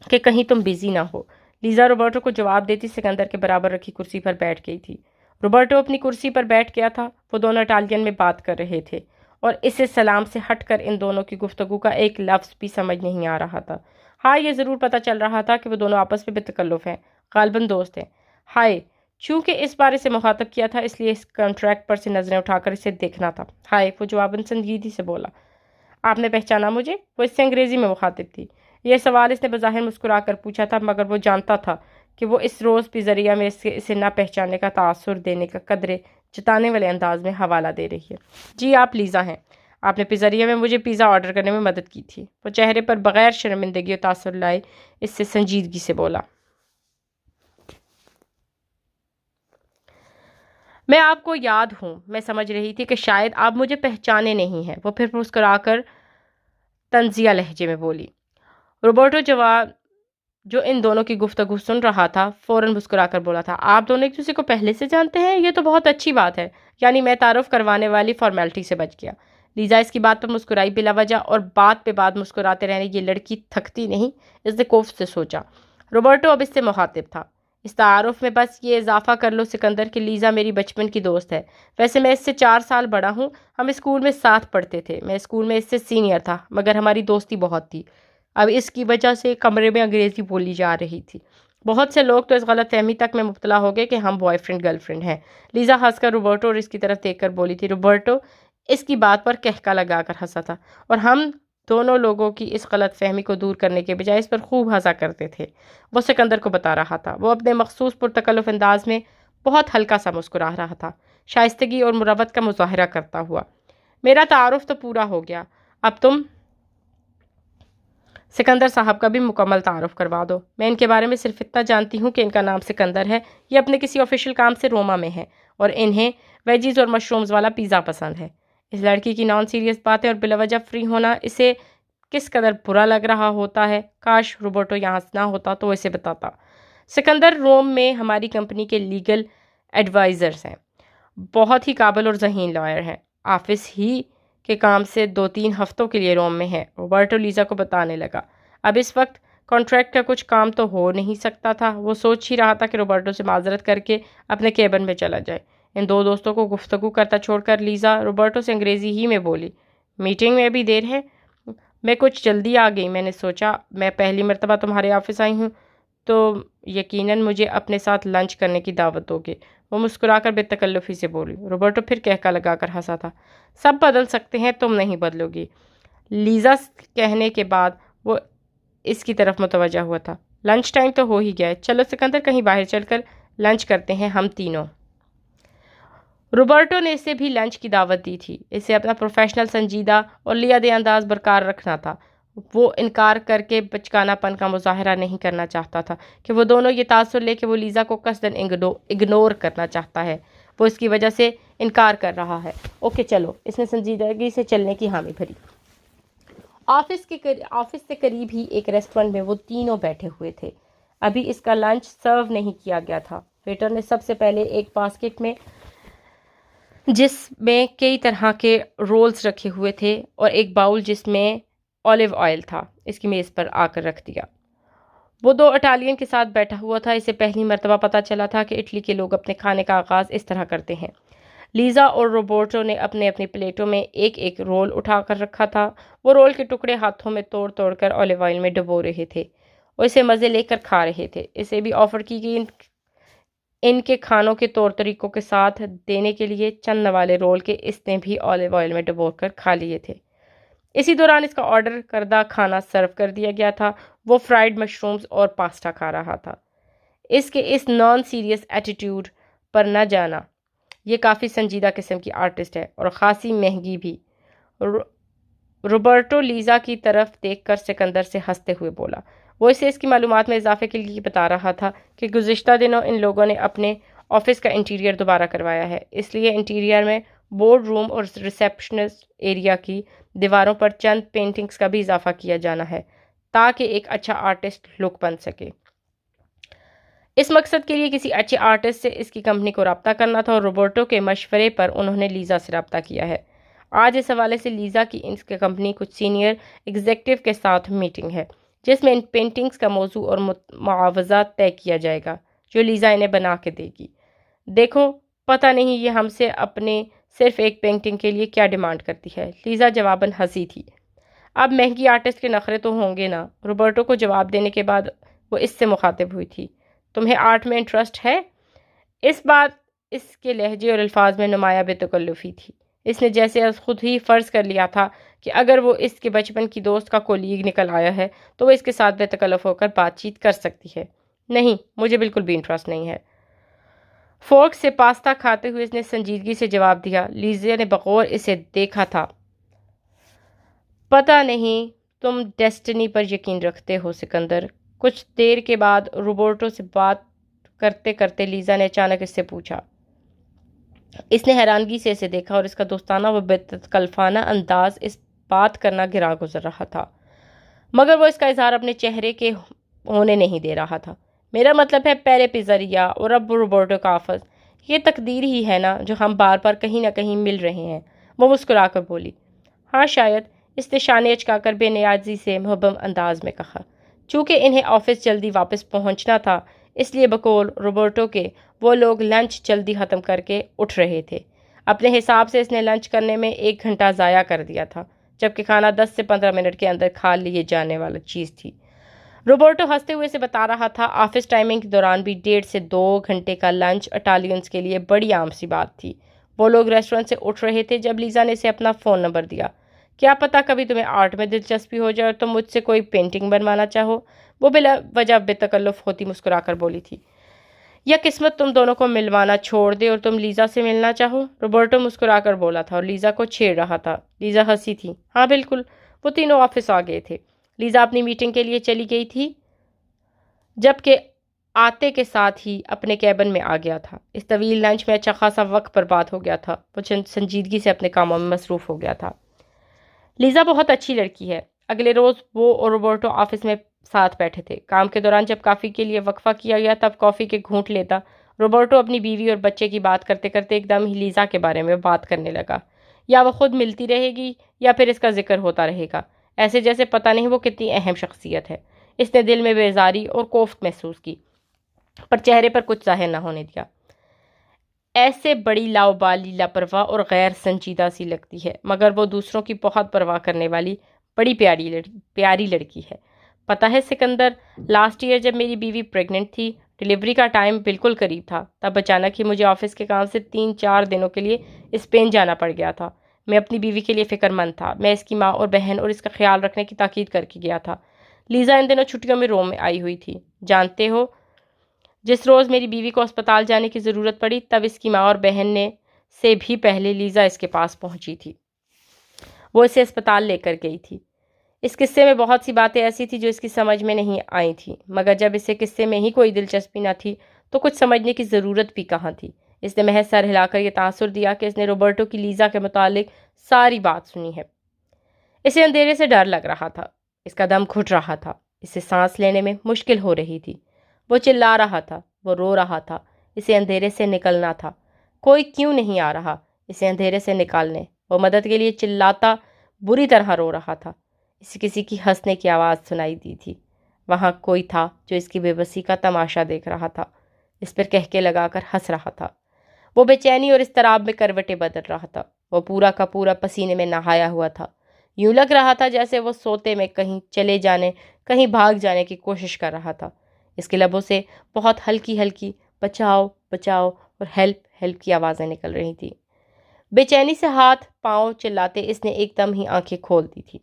کہ کہیں تم بزی نہ ہو۔ لیزا روبرٹو کو جواب دیتی سکندر کے برابر رکھی کرسی پر بیٹھ گئی تھی۔ روبرٹو اپنی کرسی پر بیٹھ گیا تھا۔ وہ دونوں اٹالین میں بات کر رہے تھے اور اسے سلام سے ہٹ کر ان دونوں کی گفتگو کا ایک لفظ بھی سمجھ نہیں آ رہا تھا۔ ہاں، یہ ضرور پتہ چل رہا تھا کہ وہ دونوں آپس میں بے تکلف ہیں، غالباً دوست ہیں۔ ہائے، چونکہ اس بارے سے مخاطب کیا تھا اس لیے اس کانٹریکٹ پر سے نظریں اٹھا کر اسے دیکھنا تھا۔ ہائے، وہ جواباً سنجیدگی سے بولا۔ آپ نے پہچانا مجھے؟ وہ اس سے انگریزی میں مخاطب تھی۔ یہ سوال اس نے بظاہر مسکرا کر پوچھا تھا، مگر وہ جانتا تھا کہ وہ اس روز پیزریا میں اسے نہ پہچاننے کا تاثر دینے کا قدرے جتانے والے انداز میں حوالہ دے رہی ہے۔ جی، آپ لیزا ہیں۔ آپ نے پیزریا میں مجھے پیزا آرڈر کرنے میں مدد کی تھی۔ وہ چہرے پر بغیر شرمندگی اور تاثر لائے اس سے سنجیدگی سے بولا۔ میں آپ کو یاد ہوں۔ میں سمجھ رہی تھی کہ شاید آپ مجھے پہچانے نہیں ہیں۔ وہ پھر مسکرا کر طنزیہ لہجے میں بولی۔ روبرٹو جو ان دونوں کی گفتگو سن رہا تھا فوراً مسکرا کر بولا تھا، آپ دونوں ایک دوسرے کو پہلے سے جانتے ہیں؟ یہ تو بہت اچھی بات ہے۔ یعنی میں تعارف کروانے والی فارمیلٹی سے بچ گیا۔ لیزا اس کی بات پر مسکرائی بلا وجہ، اور بات پہ بات مسکراتے رہنے یہ لڑکی تھکتی نہیں، اس نے کوفت سے سوچا۔ روبرٹو اب اس سے مخاطب تھا۔ اس تعارف میں بس یہ اضافہ کر لو سکندر کہ لیزا میری بچپن کی دوست ہے۔ ویسے میں اس سے 4 سال بڑا ہوں، ہم اسکول میں ساتھ پڑھتے تھے۔ میں اسکول میں اس سے سینئر تھا، مگر ہماری دوستی بہت تھی۔ اب اس کی وجہ سے کمرے میں انگریزی بولی جا رہی تھی۔ بہت سے لوگ تو اس غلط فہمی تک میں مبتلا ہو گئے کہ ہم بوائے فرینڈ گرل فرینڈ ہیں۔ لیزا ہنس کر روبرٹو اور اس کی طرف دیکھ کر بولی تھی۔ روبرٹو اس کی بات پر کہکا لگا کر ہنسا تھا، اور ہم دونوں لوگوں کی اس غلط فہمی کو دور کرنے کے بجائے اس پر خوب ہنسا کرتے تھے۔ وہ سکندر کو بتا رہا تھا۔ وہ اپنے مخصوص پرتکلف انداز میں بہت ہلکا سا مسکرا رہا تھا، شائستگی اور مروت کا مظاہرہ کرتا ہوا۔ میرا تعارف تو پورا ہو گیا، اب تم سکندر صاحب کا بھی مکمل تعارف کروا دو۔ میں ان کے بارے میں صرف اتنا جانتی ہوں کہ ان کا نام سکندر ہے، یہ اپنے کسی آفیشیل کام سے روما میں ہے، اور انہیں ویجیز اور مشرومز والا پیزا پسند ہے۔ اس لڑکی کی نان سیریس باتیں اور بلا وجہ فری ہونا اسے کس قدر برا لگ رہا ہوتا ہے۔ کاش روبرٹو یہاں نہ ہوتا تو اسے بتاتا۔ سکندر روم میں ہماری کمپنی کے لیگل ایڈوائزرز ہیں، بہت ہی قابل اور ذہین لائر ہیں۔ آفس ہی کے کام سے 2-3 ہفتوں کے لیے روم میں ہے۔ روبرٹو لیزا کو بتانے لگا۔ اب اس وقت کانٹریکٹ کا کچھ کام تو ہو نہیں سکتا تھا۔ وہ سوچ ہی رہا تھا کہ روبرٹو سے معذرت کر کے اپنے کیبن میں چلا جائے۔ ان دو دوستوں کو گفتگو کرتا چھوڑ کر لیزا روبرٹو سے انگریزی ہی میں بولی، میٹنگ میں بھی دیر ہے؟ میں کچھ جلدی آ گئی۔ میں نے سوچا میں پہلی مرتبہ تمہارے آفس آئی ہوں تو یقیناً مجھے اپنے ساتھ لنچ کرنے کی دعوت دوگے۔ وہ مسکرا کر بے تکلفی سے بولی۔ روبرٹو پھر کہکا لگا کر ہنسا تھا۔ سب بدل سکتے ہیں، تم نہیں بدلو گی۔ لیزا کہنے کے بعد وہ اس کی طرف متوجہ ہوا تھا۔ لنچ ٹائم تو ہو ہی گیا ہے، چلو سکندر کہیں باہر چل کر لنچ کرتے ہیں ہم تینوں۔ روبرٹو نے اسے بھی لنچ کی دعوت دی تھی۔ اسے اپنا پروفیشنل سنجیدہ اور لیادے انداز برقرار رکھنا تھا۔ وہ انکار کر کے بچکانا پن کا مظاہرہ نہیں کرنا چاہتا تھا کہ وہ دونوں یہ تاثر لے کہ وہ لیزا کو قصداً اگنور کرنا چاہتا ہے، وہ اس کی وجہ سے انکار کر رہا ہے۔ اوکے چلو، اس نے سنجیدگی سے چلنے کی حامی بھری۔ آفس سے قریب ہی ایک ریسٹورنٹ میں وہ تینوں بیٹھے ہوئے تھے۔ ابھی اس کا لنچ سرو نہیں کیا گیا تھا۔ ویٹر نے سب سے پہلے ایک باسکٹ میں جس میں کئی طرح کے رولز رکھے ہوئے تھے اور ایک باؤل جس میں اولیو آئل تھا اس کی میز پر آ کر رکھ دیا۔ وہ 2 اٹالین کے ساتھ بیٹھا ہوا تھا۔ اسے پہلی مرتبہ پتہ چلا تھا کہ اٹلی کے لوگ اپنے کھانے کا آغاز اس طرح کرتے ہیں۔ لیزا اور روبرٹو نے اپنے اپنی پلیٹوں میں ایک ایک رول اٹھا کر رکھا تھا۔ وہ رول کے ٹکڑے ہاتھوں میں توڑ توڑ کر اولیو آئل میں ڈبو رہے تھے اور اسے مزے لے کر کھا رہے تھے۔ اسے بھی آفر کی گئی ان کے کھانوں کے طور طریقوں کے ساتھ دینے کے لیے چند والے رول کے اس نے بھی اولیو آئل میں ڈبو کر کھا لیے تھے۔ اسی دوران اس کا آرڈر کردہ کھانا سرو کر دیا گیا تھا۔ وہ فرائیڈ مشرومز اور پاستا کھا رہا تھا۔ اس کے اس نان سیریس ایٹیٹیوڈ پر نہ جانا، یہ کافی سنجیدہ قسم کی آرٹسٹ ہے اور خاصی مہنگی بھی۔ روبرٹو لیزا کی طرف دیکھ کر سکندر سے ہنستے ہوئے بولا۔ وہ اسے اس کی معلومات میں اضافے کے لیے بتا رہا تھا کہ گزشتہ دنوں ان لوگوں نے اپنے آفس کا انٹیریئر دوبارہ کروایا ہے، اس لیے انٹیریئر میں بورڈ روم اور ریسیپشنسٹ ایریا کی دیواروں پر چند پینٹنگز کا بھی اضافہ کیا جانا ہے تاکہ ایک اچھا آرٹسٹ لک بن سکے۔ اس مقصد کے لیے کسی اچھے آرٹسٹ سے اس کی کمپنی کو رابطہ کرنا تھا اور روبرٹو کے مشورے پر انہوں نے لیزا سے رابطہ کیا ہے۔ آج اس حوالے سے لیزا کی اس کی کمپنی کچھ سینئر ایگزیکٹو کے ساتھ میٹنگ ہے جس میں ان پینٹنگز کا موضوع اور معاوضہ طے کیا جائے گا جو لیزا انہیں بنا کے دے گی۔ دیکھو، پتہ نہیں یہ ہم سے اپنے صرف ایک پینٹنگ کے لیے کیا ڈیمانڈ کرتی ہے؟ لیزا جواباً ہنسی تھی۔ اب مہنگی آرٹسٹ کے نخرے تو ہوں گے نا۔ روبرٹو کو جواب دینے کے بعد وہ اس سے مخاطب ہوئی تھی۔ تمہیں آرٹ میں انٹرسٹ ہے؟ اس بات اس کے لہجے اور الفاظ میں نمایاں بے تکلفی تھی۔ اس نے جیسے از خود ہی فرض کر لیا تھا کہ اگر وہ اس کے بچپن کی دوست کا کولیگ نکل آیا ہے تو وہ اس کے ساتھ بے تکلف ہو کر بات چیت کر سکتی ہے۔ نہیں، مجھے بالکل بھی انٹرسٹ نہیں ہے۔ فورک سے پاستا کھاتے ہوئے اس نے سنجیدگی سے جواب دیا۔ لیزا نے بغور اسے دیکھا تھا۔ پتہ نہیں تم ڈیسٹنی پر یقین رکھتے ہو سکندر۔ کچھ دیر کے بعد روبرٹو سے بات کرتے کرتے لیزا نے اچانک اس سے پوچھا۔ اس نے حیرانگی سے اسے دیکھا اور اس کا دوستانہ و بے تکلفانہ انداز اس بات کرنا گرا گزر رہا تھا، مگر وہ اس کا اظہار اپنے چہرے کے ہونے نہیں دے رہا تھا۔ میرا مطلب ہے پہلے پیزریا اور اب روبرٹو کا آفس۔ یہ تقدیر ہی ہے نا جو ہم بار بار کہیں نہ کہیں مل رہے ہیں۔ وہ مسکرا کر بولی۔ ہاں شاید، اس نے شانے اچکا کر بے نیازی سے محبم انداز میں کہا۔ چونکہ انہیں آفس جلدی واپس پہنچنا تھا، اس لیے بقول روبرٹو کے وہ لوگ لنچ جلدی ختم کر کے اٹھ رہے تھے۔ اپنے حساب سے اس نے لنچ کرنے میں 1 گھنٹہ ضائع کر دیا تھا، جبکہ کھانا 10 سے 15 منٹ کے اندر کھا لیے جانے والی چیز تھی۔ روبرٹو ہنستے ہوئے سے بتا رہا تھا آفس ٹائمنگ کے دوران بھی 1.5 سے 2 گھنٹے کا لنچ اٹالینز کے لیے بڑی عام سی بات تھی۔ وہ لوگ ریسٹورنٹ سے اٹھ رہے تھے جب لیزا نے اسے اپنا فون نمبر دیا۔ کیا پتہ کبھی تمہیں آرٹ میں دلچسپی ہو جائے اور تم مجھ سے کوئی پینٹنگ بنوانا چاہو؟ وہ بلا وجہ بے تکلف ہوتی مسکرا کر بولی تھی۔ یا قسمت تم دونوں کو ملوانا چھوڑ دے اور تم لیزا سے ملنا چاہو؟ روبرٹو مسکرا کر بولا تھا اور لیزا کو چھیڑ رہا تھا۔ لیزا ہنسی تھی۔ ہاں بالکل۔ وہ تینوں آفس آ گئے تھے۔ لیزا اپنی میٹنگ کے لیے چلی گئی تھی، جبکہ آتے کے ساتھ ہی اپنے کیبن میں آ گیا تھا۔ اس طویل لنچ میں اچھا خاصا وقت برباد ہو گیا تھا۔ وہ سنجیدگی سے اپنے کاموں میں مصروف ہو گیا تھا۔ لیزا بہت اچھی لڑکی ہے۔ اگلے روز وہ اور روبرٹو آفس میں ساتھ بیٹھے تھے۔ کام کے دوران جب کافی کے لیے وقفہ کیا گیا تب کافی کے گھونٹ لیتا روبرٹو اپنی بیوی اور بچے کی بات کرتے کرتے ایک دم ہی لیزا کے بارے میں بات کرنے لگا۔ یا وہ خود ملتی رہے گی یا پھر اس کا ذکر ہوتا رہے گا، ایسے جیسے پتہ نہیں وہ کتنی اہم شخصیت ہے۔ اس نے دل میں بیزاری اور کوفت محسوس کی، پر چہرے پر کچھ ظاہر نہ ہونے دیا۔ ایسے بڑی لاؤبالی، لاپرواہ اور غیر سنجیدہ سی لگتی ہے، مگر وہ دوسروں کی بہت پرواہ کرنے والی بڑی پیاری لڑکی ہے۔ پتہ ہے سکندر، لاسٹ ایئر جب میری بیوی پریگننٹ تھی، ڈیلیوری کا ٹائم بالکل قریب تھا، تب اچانک ہی مجھے آفس کے کام سے 3-4 دنوں کے لیے اسپین جانا پڑ گیا تھا۔ میں اپنی بیوی کے لیے فکر مند تھا۔ میں اس کی ماں اور بہن اور اس کا خیال رکھنے کی تاکید کر کے گیا تھا۔ لیزا ان دنوں چھٹیوں میں روم میں آئی ہوئی تھی۔ جانتے ہو، جس روز میری بیوی کو اسپتال جانے کی ضرورت پڑی تب اس کی ماں اور بہن نے سے بھی پہلے لیزا اس کے پاس پہنچی تھی۔ وہ اسے اسپتال لے کر گئی تھی۔ اس قصے میں بہت سی باتیں ایسی تھی جو اس کی سمجھ میں نہیں آئی تھیں، مگر جب اسے قصے میں ہی کوئی دلچسپی نہ تھی تو کچھ سمجھنے کی ضرورت بھی کہاں تھی۔ اس نے محض سر ہلا کر یہ تاثر دیا کہ اس نے روبرٹو کی لیزا کے متعلق ساری بات سنی ہے۔ اسے اندھیرے سے ڈر لگ رہا تھا، اس کا دم گھٹ رہا تھا، اسے سانس لینے میں مشکل ہو رہی تھی۔ وہ چلا رہا تھا، وہ رو رہا تھا، اسے اندھیرے سے نکلنا تھا۔ کوئی کیوں نہیں آ رہا اسے اندھیرے سے نکالنے؟ وہ مدد کے لیے چلاتا بری طرح رو رہا تھا۔ اسے کسی کی ہنسنے کی آواز سنائی دی تھی۔ وہاں کوئی تھا جو اس کی بے بسی کا تماشا دیکھ رہا تھا، اس پر کہکے لگا کر ہنس رہا تھا۔ وہ بے چینی اور اضطراب میں کروٹیں بدل رہا تھا۔ وہ پورا کا پورا پسینے میں نہایا ہوا تھا۔ یوں لگ رہا تھا جیسے وہ سوتے میں کہیں چلے جانے، کہیں بھاگ جانے کی کوشش کر رہا تھا۔ اس کے لبوں سے بہت ہلکی ہلکی بچاؤ بچاؤ اور ہیلپ ہیلپ کی آوازیں نکل رہی تھیں۔ بے چینی سے ہاتھ پاؤں چلاتے اس نے ایک دم ہی آنکھیں کھول دی تھی۔